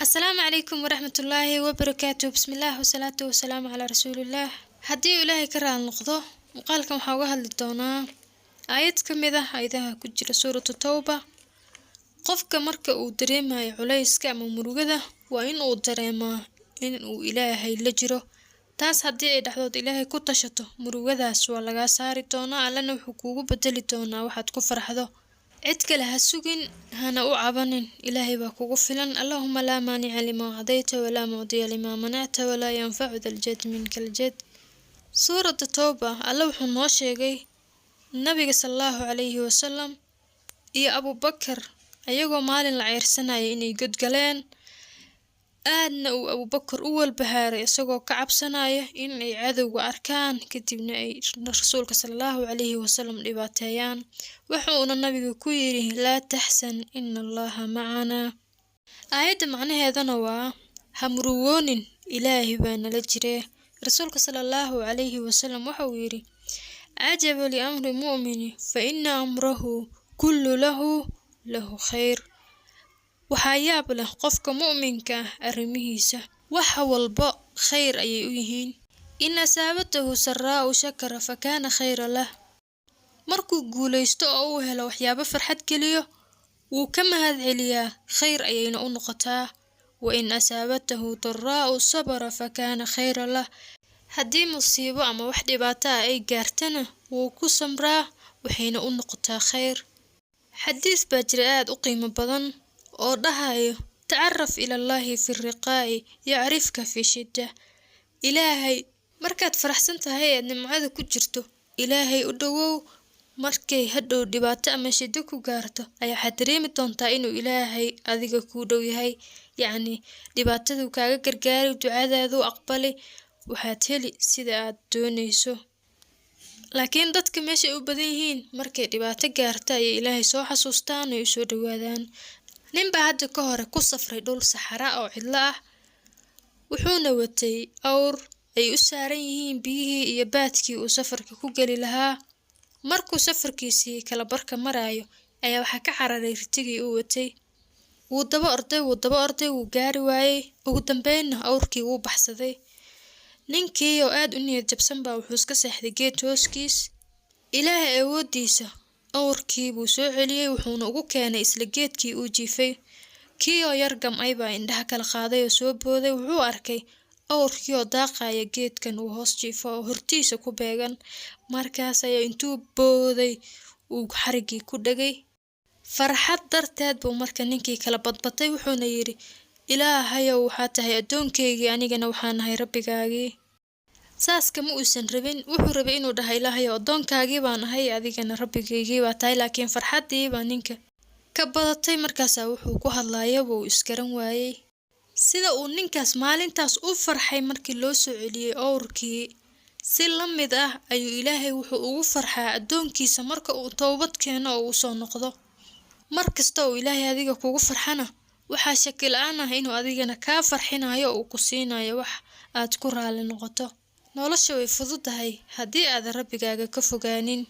السلام عليكم ورحمة الله وبركاته. بسم الله والصلاة والسلام على رسول الله. هدي إلهي كران نقضه وقالكم حوجها للدونا آيات كمذا إذا كجر سورة التوبة قفك مرك ودريما عليس كام مروجده وإن ودريما إن إلهي لجره تاس هدي دحض إلهي كتشته مروجده سوى لجا ساري دونا لأنه حقوقه بدل دونا واحد كفر حذو عدك لها السجن هنا أعبن إلهي باكو فلان اللهم لا مانع لما عديت ولا معطي لما منعت ولا ينفع ذا الجد منك الجد. سورة التوبة الله وحنا شيء النبي صلى الله عليه وسلم يا أبو بكر أيقو مال العير سنة إني قد قلين أن أبو بكر أول بهاري يسقو كعب سنايا إني عذو وأركان كتبنا رسولك صلى الله عليه وسلم لباتيان وحونا النبي كويري لا تحسن إن الله معنا. آيات معنى هذا نوا همروون إلهي بان لجريه رسولك صلى الله عليه وسلم وحويري عجب لأمر مؤمن فإن أمره كل له خير. وحياب له قفك مؤمنك أرميهيسة وحوالباء خير أيهين إن سابته سراء شكر فكان خير له مركو قوليستو أوه لو حياب فرحت كليه وكما هذا عليا خير أيين أنقطاه وإن أسابته ضراء صبر فكان خير له هدي مصيبة أما وحدي باتا أي قارتنا وكو سمراه وحين أنقطاه خير. حديث باجرآد أقيم بضن أوضحايو تعرف إلى الله في الرقاء يعرفك في شدة. إلهي مركات فرحسنتها هي نمعاذ كجرتو إلهي أدوو markay hadhow dhibaato ama shida ku gaarto ayaa waxaad dareemi doontaa inuu ilaahay adiga ku dhow yahay yacni dhibaatadu kaaga gargaari ducadaadu aqbali waxaad heli sida aad doonayso. laakiin dadka meesha u badan yihiin markay dhibaato gaarto ayay ilaahay soo xasuustaan oo soo dhawaadaan. ninba hadda ka hore ku safray dhul saxara oo cidla ah wuxuuna watay awr ay u saaran yihiin biyihii iyo baadkii uu safarka ku gali lahaa. markuu safarkiisii kala barka maraayo ayaa waxa ka cararay ritigii uu watay wuu daba orday wuu gaari waayay ugu dambeynna awrkii wuu baxsaday. ninkii oo aad u niyad jabsan baa wuxuu iska seexday geed hooskiis. ilaahay awoodiisa awrkii buu soo celiyay wuxuuna ugu keenay isla geedkii uu jiifay. kii oo yar gamcay baa indhaha kala qaaday oo soo booday wuxuu arkay awrkii oo daaqaya geedkan uu hoos jiifo oo hortiisa ku beegan. markaas ayaa intuu booday uu xarigii ku dhagay farxad darteed buu marka ninkii kala badbatay wuxuuna yiri ilaahayow waxaad tahay addoonkaygii anigana waxaan ahay rabbigaagii. saas kama uusan rabin wuxuu rabay inuu dhahay ilaahayow addoonkaagii baan ahay adigana rabbigaygii baa tahay laakiin farxaddii baa ninka ka badatay markaasaa wuxuu ku hadlayo buu iskaran waayay. sida uu ninkaas maalintaas u farxay markii loo soo celiyay awrkii si la mid ah ayuu ilaahay wuxuu ugu farxaa addoonkiisa marka uu toobad keeno oo uu soo noqdo. markasta oo ilaahay adiga kugu farxana waxaa shaki la'aan ah inuu adigana kaa farxinayo oo ku siinayo wax aad ku raali noqoto. nolosha way fududahay haddii aad rabbigaaga ka fogaanin.